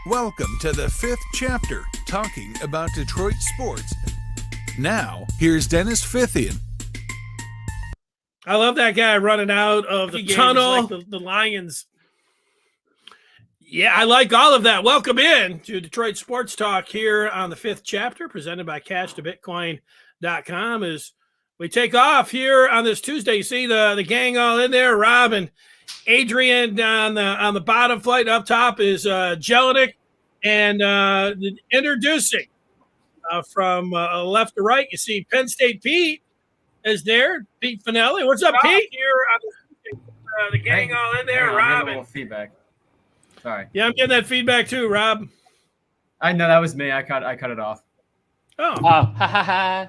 Welcome to the 5th chapter, talking about Detroit sports. Now, here's Dennis Fithian. I love that guy running out of the tunnel, like the Lions. Yeah, I like all of that. Welcome in to Detroit Sports Talk here on the 5th chapter, presented by CashToBitcoin.com. As we take off here on this Tuesday, you see the gang all in there. Rob and Adrian on the bottom flight. Up top is Jelinek, and introducing from left to right, you see Penn State Pete is there. Pete Finelli. What's up, Pete? Here on the gang all in there. Rob. A little feedback. Sorry. Yeah, I'm getting that feedback too, Rob. I know that was me. I cut it off. Oh,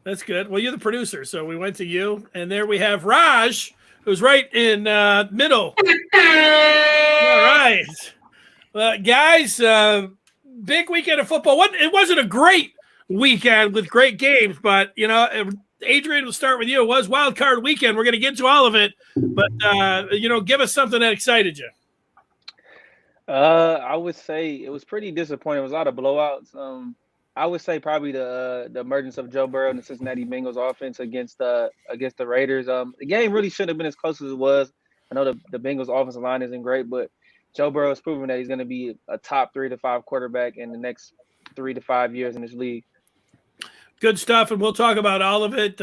that's good. Well, you're the producer, so we went to you, and there we have Raj, who's right in middle. All right, guys. Big weekend of football. It wasn't a great weekend with great games, but Adrian, we'll start with you. It was wild card weekend. We're going to get to all of it, but give us something that excited you. I would say it was pretty disappointing. It was a lot of blowouts. I would say probably the emergence of Joe Burrow and the Cincinnati Bengals offense against the Raiders. The game really shouldn't have been as close as it was. I know the Bengals offensive line isn't great, but Joe Burrow has proven that he's going to be a top 3 to 5 quarterback in the next 3 to 5 years in this league. Good stuff, and we'll talk about all of it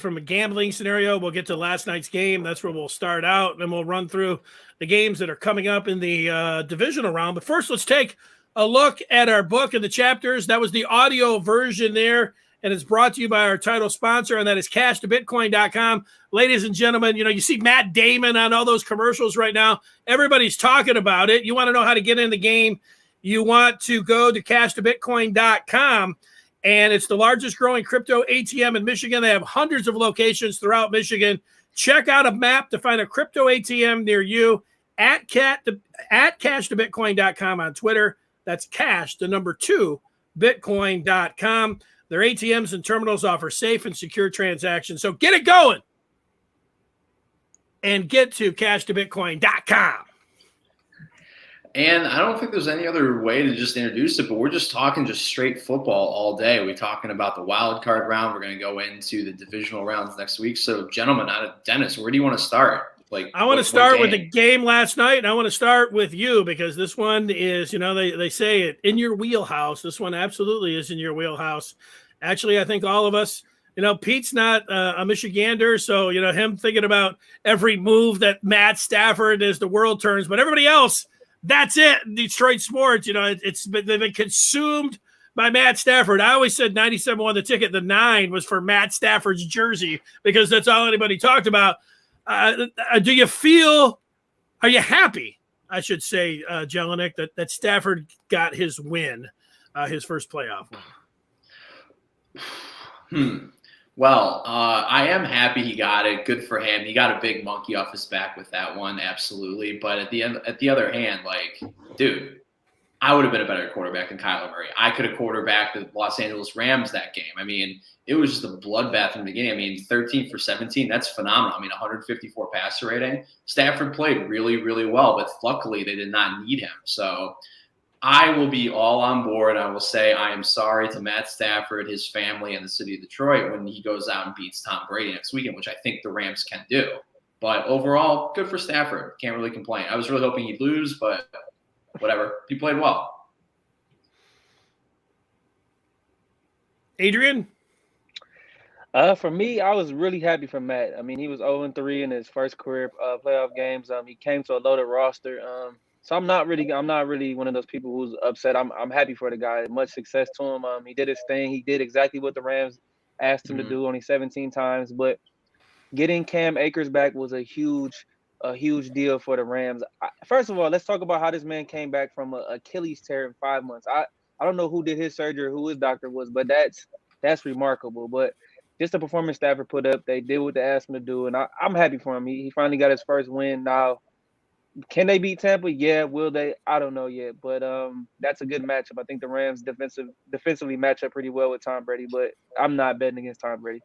from a gambling scenario. We'll get to last night's game. That's where we'll start out, and then we'll run through the games that are coming up in the divisional round. But first, let's take a look at our book and the chapters. That was the audio version there, and it's brought to you by our title sponsor, and that is CashToBitcoin.com. Ladies and gentlemen, you see Matt Damon on all those commercials right now. Everybody's talking about it. You want to know how to get in the game, you want to go to CashToBitcoin.com. And it's the largest growing crypto ATM in Michigan. They have hundreds of locations throughout Michigan. Check out a map to find a crypto ATM near you at CashToBitcoin.com on Twitter. That's cash, the number 2, Bitcoin.com. Their ATMs and terminals offer safe and secure transactions. So get it going and get to CashToBitcoin.com. And I don't think there's any other way to just introduce it, but we're just talking just straight football all day. We're talking about the wild card round. We're going to go into the divisional rounds next week. So, gentlemen, Dennis, where do you want to start? I want to start with the game last night, and I want to start with you because this one is, they say it in your wheelhouse. This one absolutely is in your wheelhouse. Actually, I think all of us, Pete's not a Michigander, so, him thinking about every move that Matt Stafford as the world turns, but everybody else, that's it. Detroit sports, they've been consumed by Matt Stafford. I always said 97 won the ticket. The 9 was for Matt Stafford's jersey because that's all anybody talked about. Are you happy, I should say, Jelinek, that Stafford got his win, his first playoff win? Well, I am happy he got it. Good for him. He got a big monkey off his back with that one, absolutely. But at the other hand, dude, I would have been a better quarterback than Kyler Murray. I could have quarterbacked the Los Angeles Rams that game. I mean, it was just a bloodbath in the beginning. I mean, 13 for 17, that's phenomenal. I mean, 154 passer rating. Stafford played really, really well, but luckily they did not need him. So I will be all on board. I will say I am sorry to Matt Stafford, his family, and the city of Detroit when he goes out and beats Tom Brady next weekend, which I think the Rams can do. But overall, good for Stafford. Can't really complain. I was really hoping he'd lose, but whatever. He played well. Adrian? For me, I was really happy for Matt. I mean, he was 0-3 in his first career playoff games. He came to a loaded roster. So I'm not really one of those people who's upset. I'm happy for the guy. Much success to him. He did his thing. He did exactly what the Rams asked him to do, only 17 times. But getting Cam Akers back was a huge deal for the Rams. First of all, let's talk about how this man came back from an Achilles tear in 5 months. I don't know who did his surgery or who his doctor was, but that's remarkable. But just the performance Stafford put up, they did what they asked him to do, and I'm happy for him. He finally got his first win. Now Can they beat Tampa? Yeah. Will they? I don't know yet. But that's a good matchup. I think the Rams defensively match up pretty well with Tom Brady. But I'm not betting against Tom Brady.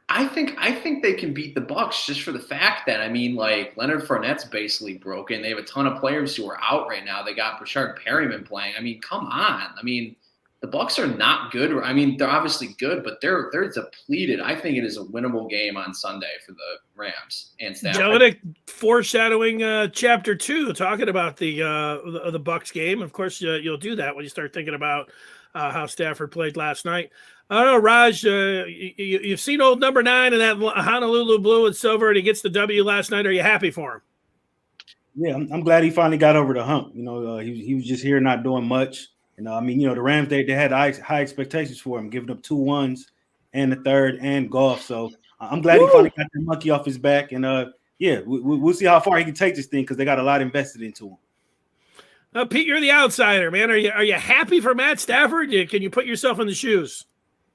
I think they can beat the Bucks just for the fact that, I mean, like, Leonard Fournette's basically broken. They have a ton of players who are out right now. They got Brashard Perryman playing. I mean, come on. I mean, the Bucks are not good. I mean, they're obviously good, but they're depleted. I think it is a winnable game on Sunday for the Rams and Stafford. Dominic, foreshadowing chapter 2, talking about the Bucks game. Of course, you'll do that when you start thinking about how Stafford played last night. I don't know, Raj, you've seen old number 9 in that Honolulu blue and silver, and he gets the W last night. Are you happy for him? Yeah, I'm glad he finally got over the hump. He was just here not doing much. I mean, the Rams, they had high expectations for him, giving up 2 1s and the third and golf. So I'm glad he finally got the monkey off his back. And we'll see how far he can take this thing because they got a lot invested into him. Pete, you're the outsider, man. Are you happy for Matt Stafford? Can you put yourself in the shoes?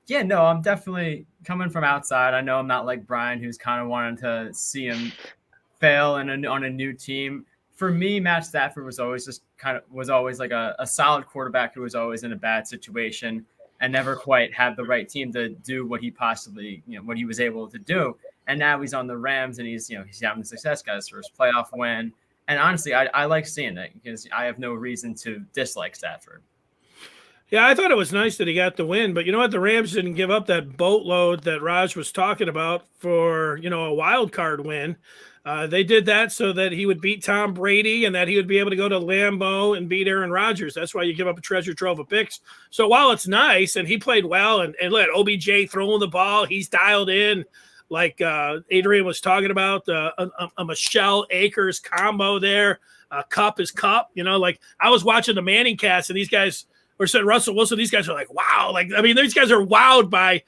Yeah, no, I'm definitely coming from outside. I know I'm not like Brian, who's kind of wanting to see him fail on a new team. For me, Matt Stafford was always like a solid quarterback who was always in a bad situation and never quite had the right team to do what he possibly, what he was able to do. And now he's on the Rams and he's having success, got his first playoff win. And honestly, I like seeing that because I have no reason to dislike Stafford. Yeah, I thought it was nice that he got the win, but you know what? The Rams didn't give up that boatload that Raj was talking about for, a wild card win. They did that so that he would beat Tom Brady and that he would be able to go to Lambeau and beat Aaron Rodgers. That's why you give up a treasure trove of picks. So while it's nice and he played well and let OBJ throwing the ball, he's dialed in like Adrian was talking about, a Michelle Akers combo there. Cup is Cup. Like I was watching the Manning cast and these guys – or said Russell Wilson, these guys are like, wow. Like, I mean, these guys are wowed by,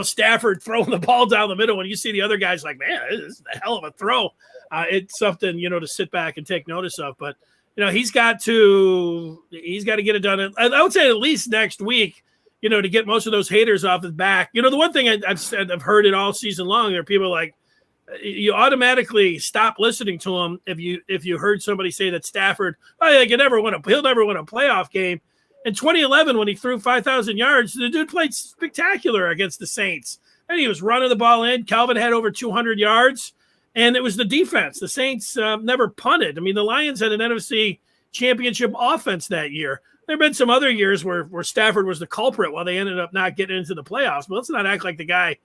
Stafford throwing the ball down the middle. When you see the other guys like, man, this is a hell of a throw. It's something, to sit back and take notice of. But, he's got to get it done. I would say at least next week, to get most of those haters off his back. The one thing I've heard it all season long, there are people like, you automatically stop listening to him if you heard somebody say that Stafford, he'll never win a playoff game. In 2011, when he threw 5,000 yards, the dude played spectacular against the Saints. And he was running the ball in. Calvin had over 200 yards. And it was the defense. The Saints never punted. I mean, the Lions had an NFC championship offense that year. There have been some other years where Stafford was the culprit while they ended up not getting into the playoffs. But let's not act like the guy,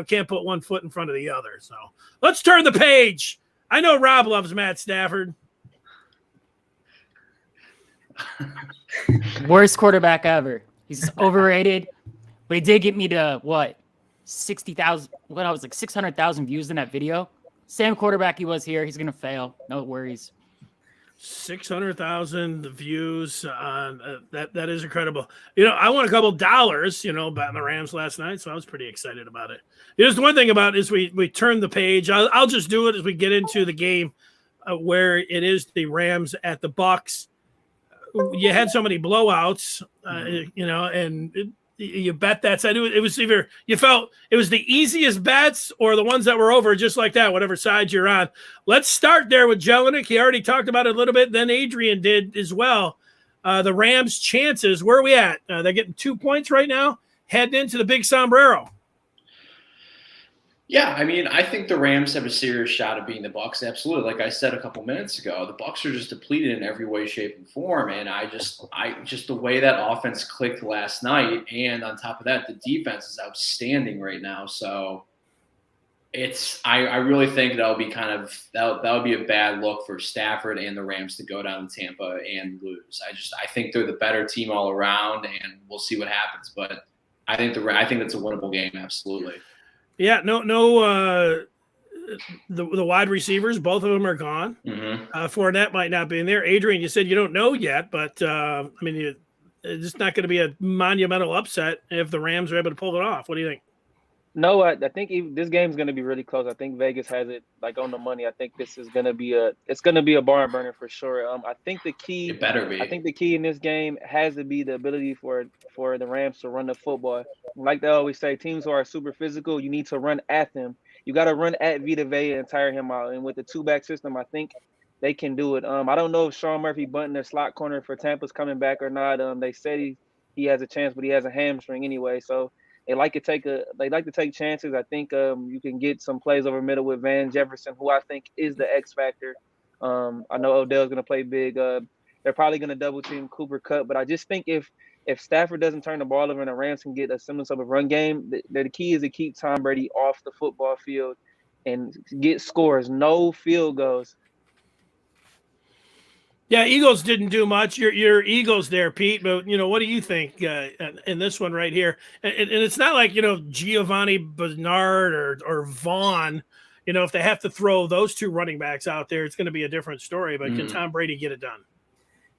can't put one foot in front of the other. So let's turn the page. I know Rob loves Matt Stafford. Worst quarterback ever. He's overrated, but he did get me to 60,000. What I was like 600,000 views in that video. Same quarterback he was here. He's gonna fail. No worries. 600,000 views on that is incredible. I won a couple dollars, betting the Rams last night, so I was pretty excited about it. Here's the one thing about it is we turn the page. I'll just do it as we get into the game where it is the Rams at the Bucks. You had so many blowouts, and you bet that side. It was either you felt it was the easiest bets or the ones that were over just like that, whatever side you're on. Let's start there with Jelinek. He already talked about it a little bit. Then Adrian did as well. The Rams' chances, where are we at? They're getting 2 points right now, heading into the big sombrero. Yeah, I mean, I think the Rams have a serious shot at beating the Bucks. Absolutely, like I said a couple minutes ago, the Bucks are just depleted in every way, shape, and form. And I just the way that offense clicked last night, and on top of that, the defense is outstanding right now. So I really think that'll be that'll be a bad look for Stafford and the Rams to go down to Tampa and lose. I think they're the better team all around, and we'll see what happens. But I think that's a winnable game. Absolutely. Yeah, no. The wide receivers, both of them are gone. Mm-hmm. Fournette might not be in there. Adrian, you said you don't know yet, but it's just not going to be a monumental upset if the Rams are able to pull it off. What do you think? No, I think this game's going to be really close. I think Vegas has it like on the money. I think this is going to be a barn burner for sure. I think the key. It better be. I think the key in this game has to be the ability for the Rams to run the football. Like they always say, teams who are super physical, you need to run at them. You got to run at Vita Vea and tire him out. And with the two-back system, I think they can do it. I don't know if Sean Murphy Bunting, their slot corner for Tampa's coming back or not. They said he has a chance, but he has a hamstring anyway. So they like to take chances. I think you can get some plays over middle with Van Jefferson, who I think is the X factor. I know Odell's going to play big. They're probably going to double team Cooper Kupp, but I just think if Stafford doesn't turn the ball over and the Rams can get a semblance of a run game, the key is to keep Tom Brady off the football field and get scores, no field goals. Yeah, Eagles didn't do much. Your Eagles there, Pete. But what do you think in this one right here? And it's not like Giovanni Bernard or Vaughn. If they have to throw those two running backs out there, it's going to be a different story. But can Tom Brady get it done?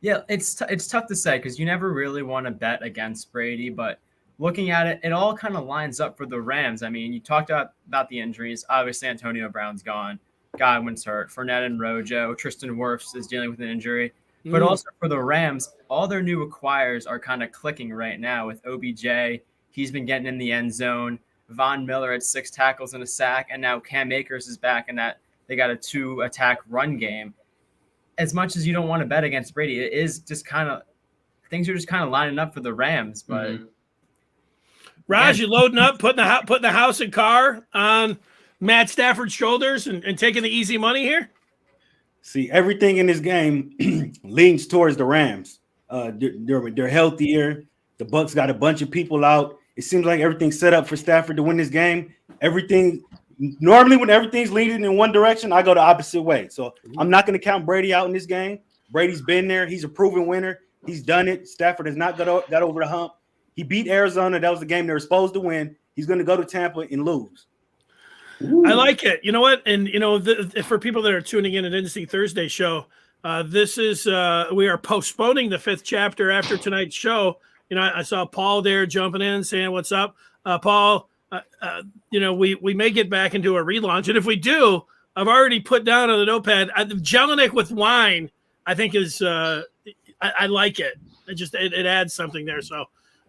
Yeah, it's tough to say because you never really want to bet against Brady. But looking at it, it all kind of lines up for the Rams. I mean, you talked about the injuries. Obviously, Antonio Brown's gone. Godwin's hurt. Fournette and Rojo. Tristan Wirfs is dealing with an injury. But also for the Rams, all their new acquires are kind of clicking right now with OBJ. He's been getting in the end zone. Von Miller at 6 tackles and a sack. And now Cam Akers is back and that they got a 2-attack run game. As much as you don't want to bet against Brady, it is just kind of – things are just kind of lining up for the Rams. But Raj, you loading up, putting the house and car on Matt Stafford's shoulders and taking the easy money here? See, everything in this game leans towards the Rams. They're healthier. The Bucs got a bunch of people out. It seems like everything's set up for Stafford to win this game. Normally when everything's leading in one direction, I go the opposite way. So I'm not going to count Brady out in this game. Brady's been there. He's a proven winner. He's done it. Stafford has not got over the hump. He beat Arizona. That was the game they were supposed to win. He's going to go to Tampa and lose. I like it. You know what? And, for people that are tuning in and didn't see Thursday's show, this is we are postponing the 5th chapter after tonight's show. I saw Paul there jumping in saying, what's up? Paul, we may get back into a relaunch. And if we do, I've already put down on the notepad, Jelinek with wine, I think is I like it. It adds something there. So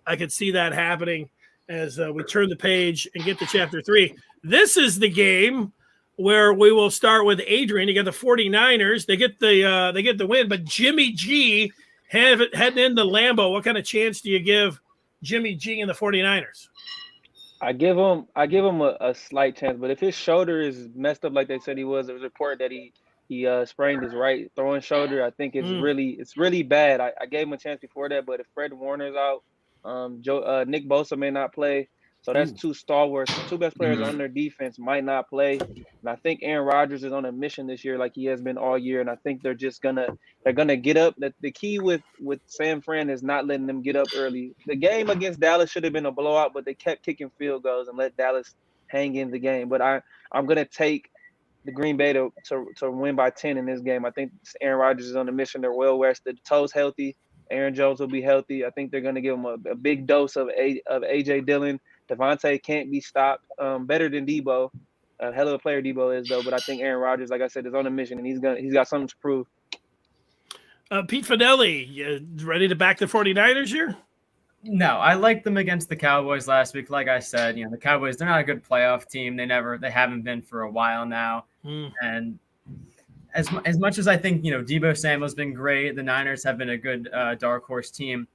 I could see that happening as we turn the page and get to chapter 3. This is the game where we will start with Adrian. You got the 49ers. They get the win, but Jimmy G heading into Lambeau. What kind of chance do you give Jimmy G and the 49ers? I give him a slight chance, but if his shoulder is messed up like they said he was, there was a report that he sprained his right throwing shoulder. I think it's really bad. I gave him a chance before that, but if Fred Warner's out, Nick Bosa may not play. So that's 2 stalwarts. The 2 best players on their defense might not play. And I think Aaron Rodgers is on a mission this year like he has been all year. And I think they're gonna get up. The key with San Fran is not letting them get up early. The game against Dallas should have been a blowout, but they kept kicking field goals and let Dallas hang in the game. But I'm gonna take the Green Bay to win by 10 in this game. I think Aaron Rodgers is on a mission. They're well rested. Toe's healthy. Aaron Jones will be healthy. I think they're going to give him a big dose of A.J. Dillon. Devontae can't be stopped. Better than Debo. A hell of a player Debo is, though. But I think Aaron Rodgers, like I said, is on a mission, and he's got something to prove. Pete Fidelli, you ready to back the 49ers here? No, I liked them against the Cowboys last week. Like I said, the Cowboys, they're not a good playoff team. They haven't been for a while now. And as much as I think, Debo Samuel's been great, the Niners have been a good dark horse team.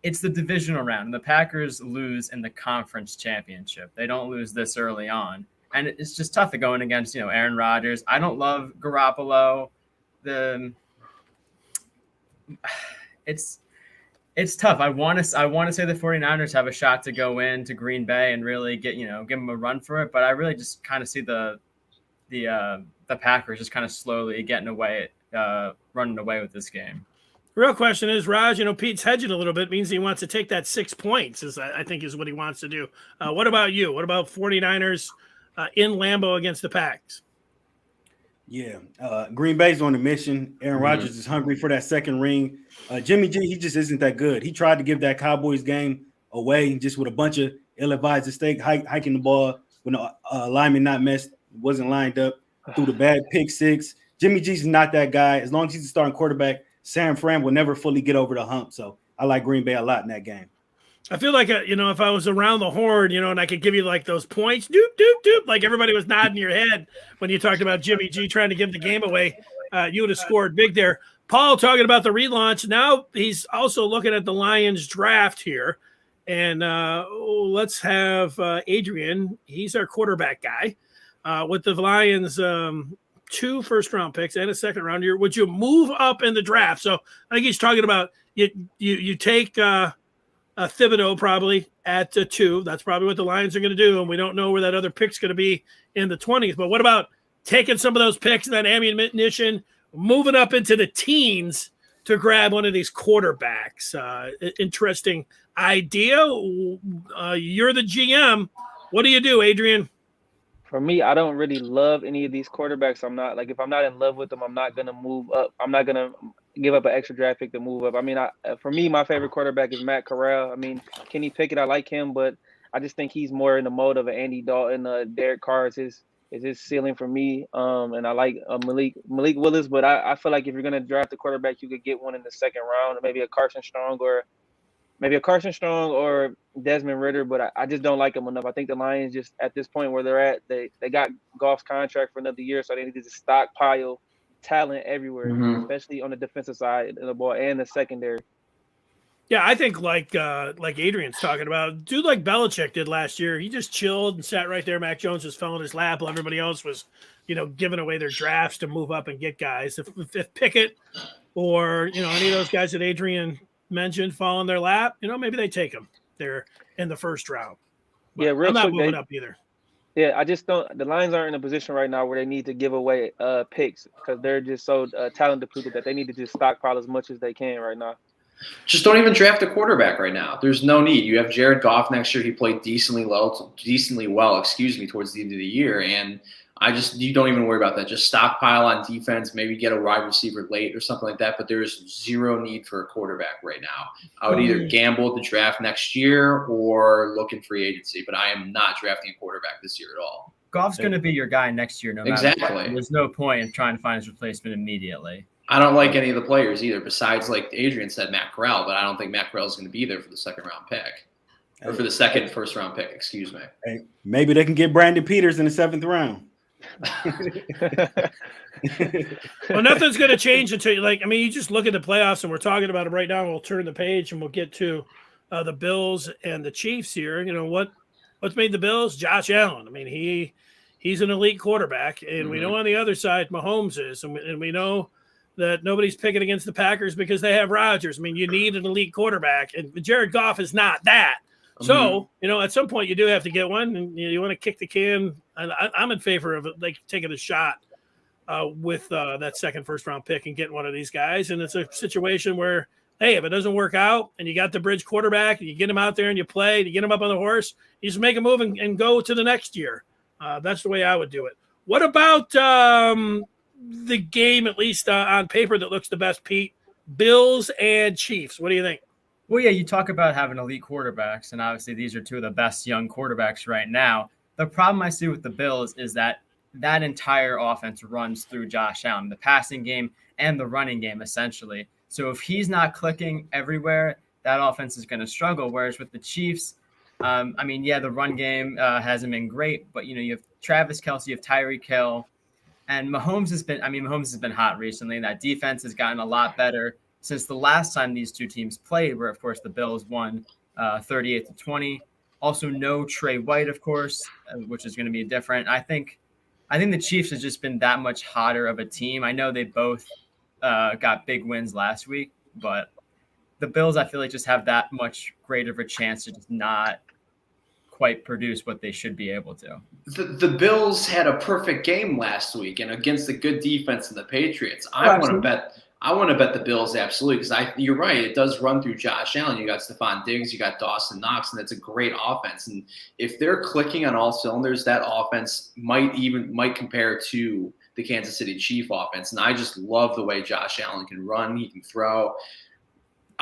It's the divisional round, and the Packers lose in the conference championship. They don't lose this early on. And it's just tough going against, Aaron Rodgers. I don't love Garoppolo. It's tough. I want to say the 49ers have a shot to go into Green Bay and really give them a run for it, but I really just kind of see the Packers just kind of slowly running away with this game. Real question is, Raj, Pete's hedging a little bit, means he wants to take that 6 points, I think is what he wants to do. What about you? What about 49ers in Lambeau against the Packs? Yeah, Green Bay's on a mission. Aaron Rodgers is hungry for that second ring. Jimmy G, he just isn't that good. He tried to give that Cowboys game away just with a bunch of ill-advised mistakes, hiking the ball when the lineman wasn't lined up, threw the bad pick 6. Jimmy G's not that guy. As long as he's a starting quarterback, San Fran will never fully get over the hump. So I like Green Bay a lot in that game. I feel like, if I was around the horn, and I could give you like those points, doop, doop, doop, like everybody was nodding your head when you talked about Jimmy G trying to give the game away. you would have scored big there. Paul talking about the relaunch. Now he's also looking at the Lions draft here. And let's have Adrian. He's our quarterback guy. With the Lions, 2 first-round picks and a second-round year, would you move up in the draft? So I think he's talking about you take Thibodeau probably at 2. That's probably what the Lions are going to do, and we don't know where that other pick's going to be in the 20s. But what about taking some of those picks and that ammunition, moving up into the teens to grab one of these quarterbacks? Interesting idea. You're the GM. What do you do, Adrian? For me, I don't really love any of these quarterbacks. I'm not, like, if I'm not in love with them, I'm not going to move up. I'm not going to give up an extra draft pick to move up. I mean, for me, my favorite quarterback is Matt Corral. I mean, Kenny Pickett, I like him, but I just think he's more in the mode of an Andy Dalton. Derek Carr is his ceiling for me. And I like Malik Willis, but I feel like if you're going to draft a quarterback, you could get one in the second round, maybe a Carson Strong or Desmond Ridder, but I just don't like them enough. I think the Lions just at this point where they're at, they got Goff's contract for another year, so they need to just stockpile talent everywhere, especially on the defensive side of the ball and the secondary. Yeah, I think like Adrian's talking about, dude like Belichick did last year. He just chilled and sat right there. Mac Jones just fell in his lap while everybody else was, giving away their drafts to move up and get guys. If Pickett or, any of those guys that Adrian mentioned fall in their lap, maybe they take them. They're in the first round. But Yeah, real I'm not quick, moving up either. Yeah, I just don't. The Lions aren't in a position right now where they need to give away picks because they're just so talent depleted that they need to just stockpile as much as they can right now. Just don't even draft a quarterback right now. There's no need. You have Jared Goff next year. He played decently well, towards the end of the year, and you don't even worry about that. Just stockpile on defense, maybe get a wide receiver late or something like that. But there's zero need for a quarterback right now. I would either gamble at the draft next year or look in free agency. But I am not drafting a quarterback this year at all. Goff's going to be your guy next year, no matter Exactly. what. There's no point in trying to find his replacement immediately. I don't like any of the players either, besides, like Adrian said, Matt Corral. But I don't think Matt Corral is going to be there for the second-round pick. Or for the first-round pick, excuse me. Hey, maybe they can get Brandon Peters in the 7th round. Well, nothing's going to change until you just look at the playoffs, and we're talking about it right now. We'll turn the page and we'll get to the Bills and the Chiefs here. What's made the Bills? Josh Allen. I mean, he's an elite quarterback, and we know on the other side Mahomes is, and we know that nobody's picking against the Packers because they have Rodgers. I mean, you need an elite quarterback, and Jared Goff is not that. So, at some point you do have to get one, and you want to kick the can. And I'm in favor of taking a shot with that first-round pick and getting one of these guys. And it's a situation where, hey, if it doesn't work out and you got the bridge quarterback and you get him out there and you play and you get him up on the horse, you just make a move and go to the next year. That's the way I would do it. What about the game, at least on paper, that looks the best, Pete? Bills and Chiefs. What do you think? Well, yeah, you talk about having elite quarterbacks, and obviously these are two of the best young quarterbacks right now. The problem I see with the Bills is that entire offense runs through Josh Allen, the passing game and the running game, essentially. So if he's not clicking everywhere, that offense is going to struggle. Whereas with the Chiefs, the run game hasn't been great, but, you have Travis Kelce, you have Tyreek Hill, and Mahomes has been hot recently. That defense has gotten a lot better since the last time these two teams played, where, of course, the Bills won 38-20. Also, no Trey White, of course, which is going to be different. I think the Chiefs has just been that much hotter of a team. I know they both got big wins last week, but the Bills, I feel like, just have that much greater of a chance to just not quite produce what they should be able to. The Bills had a perfect game last week, and against the good defense and the Patriots. I want to bet the Bills, absolutely, because you're right. It does run through Josh Allen. You got Stephon Diggs, you got Dawson Knox, and that's a great offense. And if they're clicking on all cylinders, that offense might compare to the Kansas City Chief offense. And I just love the way Josh Allen can run. He can throw.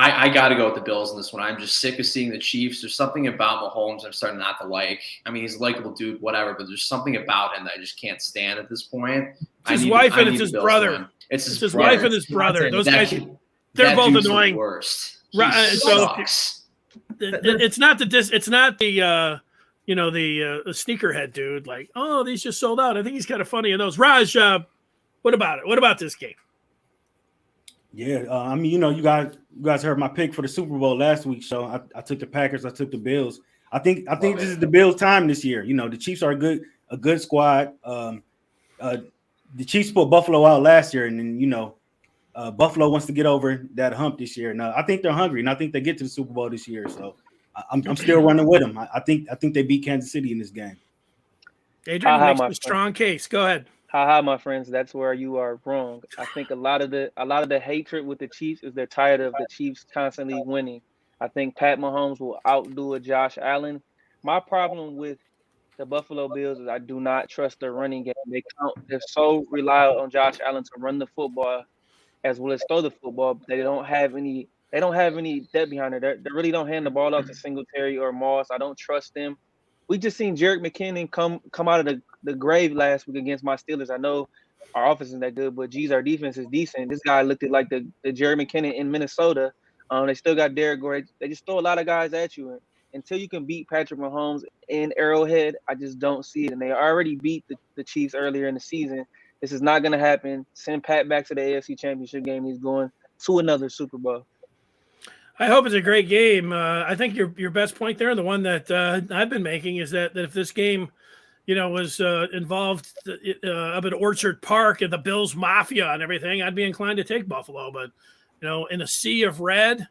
I got to go with the Bills in this one. I'm just sick of seeing the Chiefs. There's something about Mahomes I'm starting not to like. I mean, he's a likable dude, whatever, but there's something about him that I just can't stand at this point. It's his wife and it's his brother. It's his wife and his brother. Those guys, they're both annoying. The worst. Right. So it's not the sneakerhead dude. Like, oh, these just sold out. I think he's kind of funny in those. Raj, What about it? What about this game? Yeah, I mean, you guys heard my pick for the Super Bowl last week, so I took the Packers, I took the Bills. I think this is the Bills' time this year. The Chiefs are a good squad. The Chiefs put Buffalo out last year, and then Buffalo wants to get over that hump this year. Now I think they're hungry, and I think they get to the Super Bowl this year. So I'm still running with them. I think they beat Kansas City in this game. Adrian makes a strong case. Go ahead. Haha, my friends, that's where you are wrong. I think a lot of the hatred with the Chiefs is they're tired of the Chiefs constantly winning. I think Pat Mahomes will outdo a Josh Allen. My problem with the Buffalo Bills is I do not trust their running game. They're so reliant on Josh Allen to run the football as well as throw the football. They don't have any depth behind it. They really don't hand the ball off to Singletary or Moss. I don't trust them. We just seen Jerick McKinnon come out of the grave last week against my Steelers. I know our offense isn't that good, but geez, our defense is decent. This guy looked like the Jerick McKinnon in Minnesota. They still got Derek Gore. They just throw a lot of guys at you. And until you can beat Patrick Mahomes in Arrowhead, I just don't see it. And they already beat the Chiefs earlier in the season. This is not going to happen. Send Pat back to the AFC Championship game. He's going to another Super Bowl. I hope it's a great game. I think your best point there, and the one that I've been making, is that if this game, was involved up at Orchard Park and the Bills Mafia and everything, I'd be inclined to take Buffalo. But in a sea of red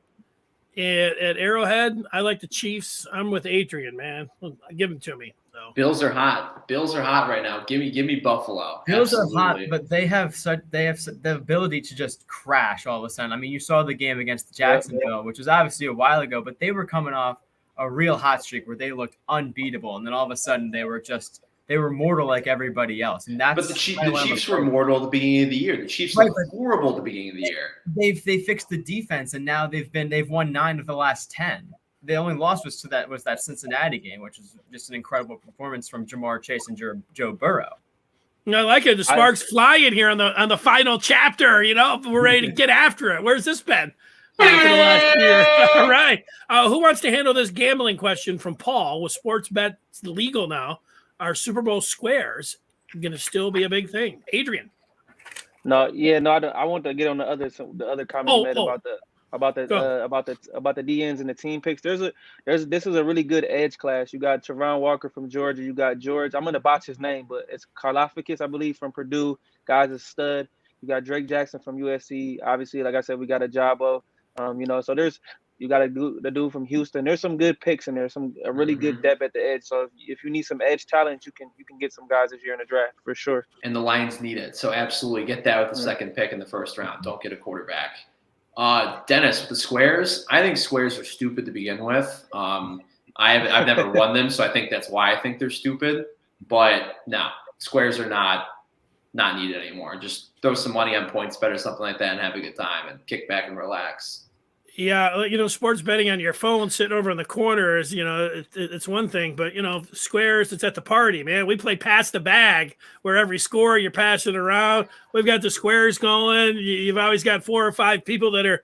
at Arrowhead, I like the Chiefs. I'm with Adrian, man. Give them to me. So. Bills are hot. Bills are hot right now. Give me Buffalo. Bills are hot, but they have the ability to just crash all of a sudden. I mean, you saw the game against Jacksonville, which was obviously a while ago, but they were coming off a real hot streak where they looked unbeatable, and then all of a sudden they were mortal like everybody else. And that's the Chiefs were mortal at the beginning of the year. The Chiefs looked horrible at the beginning of the year. They fixed the defense, and now they've won 9 of the last 10. The only loss was that Cincinnati game, which is just an incredible performance from Jamar Chase and Joe Burrow. I like it. The sparks flying here on the final chapter. We're ready to get after it. Where's this been for the last year? All right. Who wants to handle this gambling question from Paul? With sports bets legal now, are Super Bowl squares going to still be a big thing? Adrian. No, I want to get on the other comment you made about the DNs and the team picks. This is a really good edge class. You got Travon Walker from Georgia. You got George. I'm gonna botch his name, but it's Karlaftis, I believe, from Purdue. Guy's a stud. You got Drake Jackson from USC. Obviously, like I said, we got a Jabo. So you got the dude from Houston. There's some good picks in there. A really good depth at the edge. So if you need some edge talent, you can get some guys this year in the draft for sure. And the Lions need it. So absolutely get that with the second pick in the first round. Don't get a quarterback. Dennis, with the squares, I think squares are stupid to begin with. I've never won them, so I think that's why I think they're stupid. But no, squares are not needed anymore. Just throw some money on points bet or something like that and have a good time and kick back and relax. Yeah, sports betting on your phone sitting over in the corner is, it's one thing, but, squares, it's at the party, man. We play pass the bag where every score you're passing around. We've got the squares going. You've always got 4 or 5 people that are,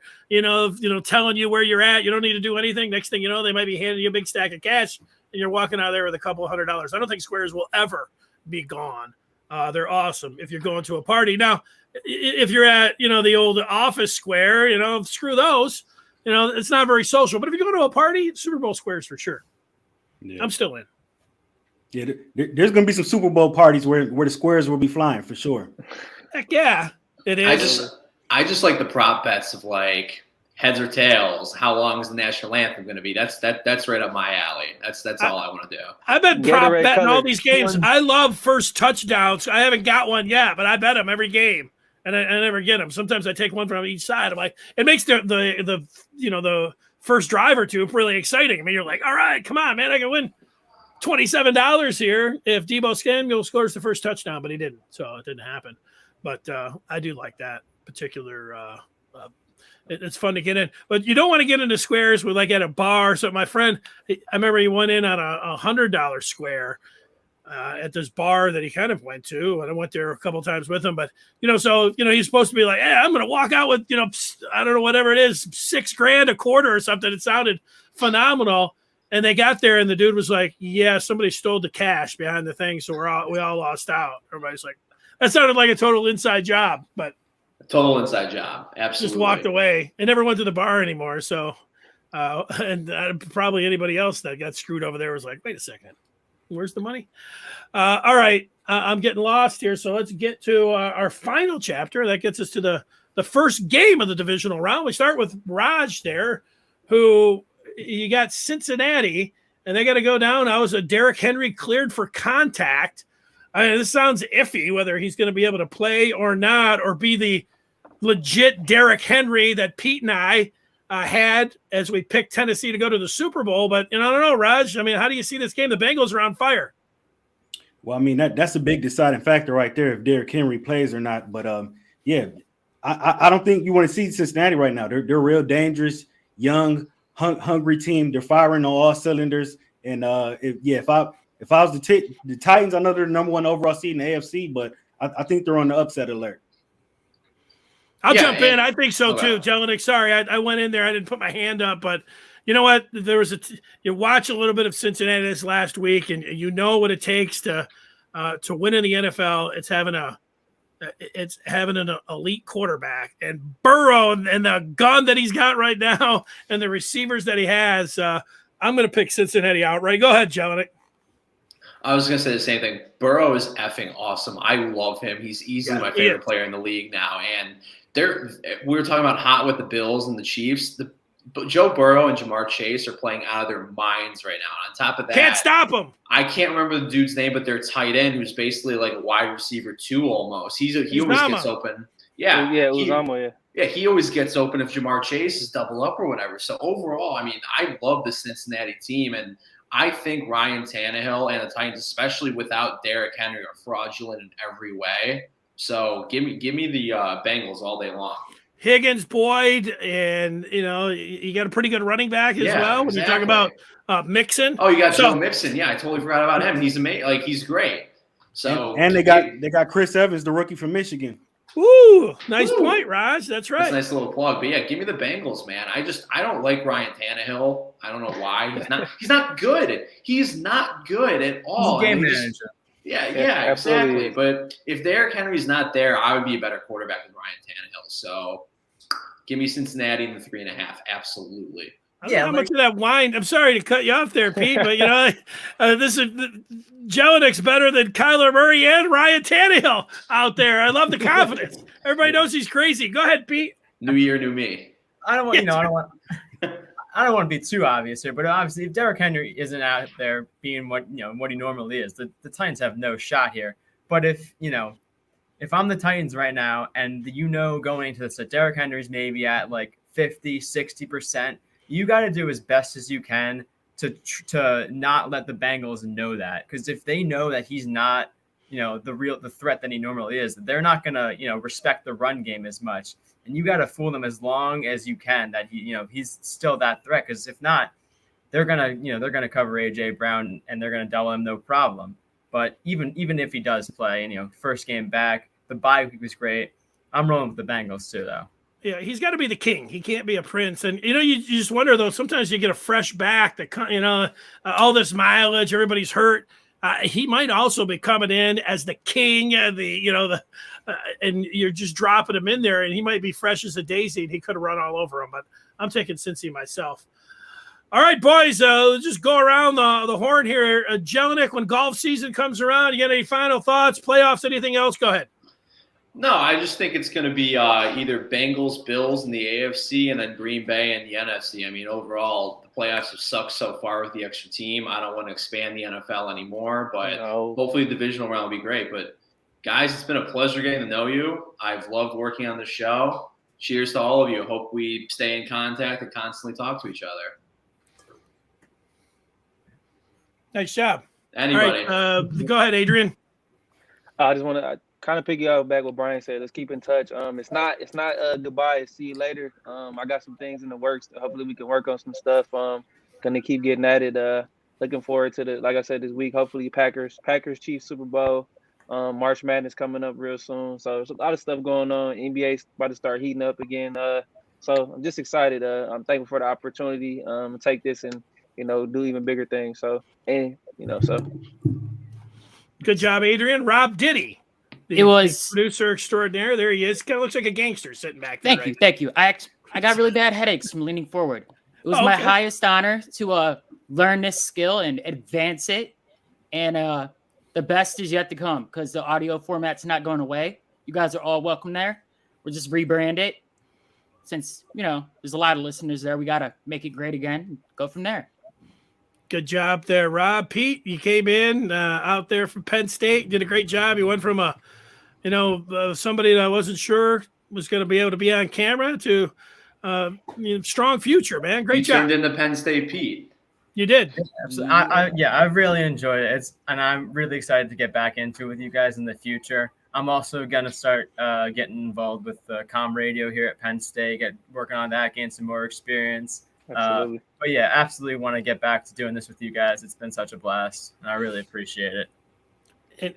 telling you where you're at. You don't need to do anything. Next thing you know, they might be handing you a big stack of cash and you're walking out of there with a couple $100. I don't think squares will ever be gone. They're awesome if you're going to a party. Now, if you're at, the old office square, screw those. It's not very social. But if you go to a party, Super Bowl squares for sure. Yeah. I'm still in. Yeah, there's going to be some Super Bowl parties where the squares will be flying for sure. Heck yeah, it is. I just like the prop bets of like heads or tails. How long is the national anthem going to be? That's right up my alley. That's all I want to do. I've been prop betting all these games. I love first touchdowns. I haven't got one yet, but I bet them every game. And I never get them. Sometimes I take one from each side. I'm like, it makes the first drive or two really exciting. I mean, you're like, all right, come on, man, I can win $27 here if Deebo Samuel scores the first touchdown, but he didn't, so it didn't happen. But I do like that particular. It's fun to get in, but you don't want to get into squares with like at a bar. So my friend, I remember he went in on a $100 square. At this bar that he kind of went to, and I went there a couple of times with him, but he's supposed to be like, hey, I'm going to walk out with, I don't know, whatever it is, $6,000 a quarter or something. It sounded phenomenal. And they got there and the dude was like, yeah, somebody stole the cash behind the thing. So we all lost out. Everybody's like, That sounded like a total inside job, but Total inside job. Absolutely. just walked away and never went to the bar anymore. So, and probably anybody else that got screwed over there was like, wait a second, where's the money? All right. I'm getting lost here. So let's get to our final chapter. That gets us to the first game of the divisional round. We start with Raj there, who you got Cincinnati, and they got to go down. Now is a Derrick Henry cleared for contact. I mean, this sounds iffy whether he's going to be able to play or not, or be the legit Derrick Henry that Pete and I had as we picked Tennessee to go to the Super Bowl. But I don't know, Raj. I mean, how do you see this game? The Bengals are on fire. Well, I mean, that's a big deciding factor right there if Derrick Henry plays or not. But yeah, I don't think you want to see Cincinnati right now. They're real dangerous, young, hungry team. They're firing on all cylinders. And if I was the Titans, I know they're the number one overall seed in the AFC, but I think they're on the upset alert. I'll jump in. I think so too, Jelinek. Sorry, I went in there. I didn't put my hand up, but you know what? There was you watch a little bit of Cincinnati this last week, and you know what it takes to win in the NFL. It's having an elite quarterback, and Burrow and the gun that he's got right now, and the receivers that he has. I'm going to pick Cincinnati outright. Go ahead, Jelinek. I was going to say the same thing. Burrow is effing awesome. I love him. He's easily my favorite player in the league now. And we were talking about hot with the Bills and the Chiefs. Joe Burrow and Jamar Chase are playing out of their minds right now. On top of that, can't stop them. I can't remember the dude's name, but their tight end, who's basically like a wide receiver too, almost. He always gets open. Yeah, Yeah, he always gets open if Jamar Chase is double up or whatever. So overall, I mean, I love the Cincinnati team, and I think Ryan Tannehill and the Titans, especially without Derrick Henry, are fraudulent in every way. So give me the Bengals all day long. Higgins, Boyd, and you got a pretty good running back as well. When you talk about Mixon. Oh, you got Joe Mixon. Yeah, I totally forgot about him. He's amazing. Like, he's great. So and they got Chris Evans, the rookie from Michigan. Ooh, nice point, Raj. That's right. That's a nice little plug. But yeah, give me the Bengals, man. I don't like Ryan Tannehill. I don't know why. He's not good. He's not good at all. He's a game manager. Yeah, exactly. But if Derrick Henry's not there, I would be a better quarterback than Ryan Tannehill. So give me Cincinnati in the 3.5. Absolutely. I don't know how much of that wine. I'm sorry to cut you off there, Pete, but this is Jelinek's better than Kyler Murray and Ryan Tannehill out there. I love the confidence. Everybody knows he's crazy. Go ahead, Pete. New year, new me. I don't want I don't want to be too obvious here, but obviously if Derrick Henry isn't out there being what he normally is, the Titans have no shot here. But if I'm the Titans right now and going into this, that Derrick Henry's maybe at like 50, 60%, you got to do as best as you can to not let the Bengals know that. Because if they know that he's not, the threat that he normally is, they're not going to, respect the run game as much. And you got to fool them as long as you can that he's still that threat. Because if not, they're gonna cover AJ Brown and they're gonna double him no problem. But even if he does play, first game back, the bye week was great. I'm rolling with the Bengals too, though. Yeah, he's got to be the king. He can't be a prince. And you just wonder though. Sometimes you get a fresh back that all this mileage, everybody's hurt. He might also be coming in as the king, and you're just dropping him in there, and he might be fresh as a daisy, and he could have run all over him. But I'm taking Cincy myself. All right, boys, let's just go around the horn here. Jelinek, when golf season comes around, you got any final thoughts, playoffs, anything else? Go ahead. No, I just think it's going to be either Bengals, Bills in the AFC, and then Green Bay in the NFC. I mean, overall, the playoffs have sucked so far with the extra team. I don't want to expand the NFL anymore, but hopefully the divisional round will be great. But, guys, it's been a pleasure getting to know you. I've loved working on the show. Cheers to all of you. Hope we stay in contact and constantly talk to each other. Nice job. Anybody. All right, go ahead, Adrian. I just want to kind of piggyback back what Brian said. Let's keep in touch. It's not goodbye. See you later. I got some things in the works. Hopefully we can work on some stuff. Gonna keep getting at it. Looking forward to like I said, this week. Hopefully Packers Chiefs Super Bowl. March Madness coming up real soon. So there's a lot of stuff going on. NBA's about to start heating up again. So I'm just excited. I'm thankful for the opportunity to take this and do even bigger things. So. Good job, Adrian. Rob Diddy. The, It was- the producer extraordinaire. There he is. Kind of looks like a gangster sitting back there. Thank you. I got really bad headaches from leaning forward. It was my highest honor to learn this skill and advance it. And the best is yet to come because the audio format's not going away. You guys are all welcome there. We'll just rebrand it. Since, there's a lot of listeners there, we got to make it great again and go from there. Good job there, Rob. Pete, you came in out there from Penn State, did a great job. You went from somebody that I wasn't sure was going to be able to be on camera to strong future, man. Great job. Turned into Penn State Pete. You did. I really enjoyed it. And I'm really excited to get back into it with you guys in the future. I'm also going to start getting involved with comm radio here at Penn State, working on that, gain some more experience. Absolutely. But yeah, absolutely want to get back to doing this with you guys. It's been such a blast, and I really appreciate it.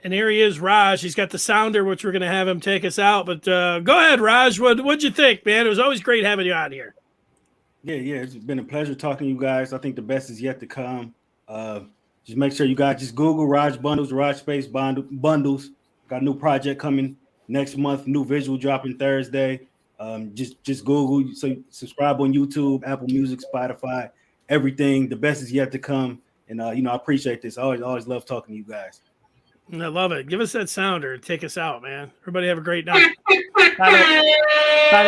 And here he is, Raj. He's got the sounder, which we're going to have him take us out. But go ahead, Raj. What'd you think, man? It was always great having you on here. Yeah. It's been a pleasure talking to you guys. I think the best is yet to come. Just make sure you guys just Google Raj Bundles, Raj Space Bundles. Got a new project coming next month. New visual dropping Thursday. Just Google. So subscribe on YouTube, Apple Music, Spotify, everything. The best is yet to come. And I appreciate this. I always love talking to you guys. I love it. Give us that sounder and take us out, man. Everybody have a great night. By the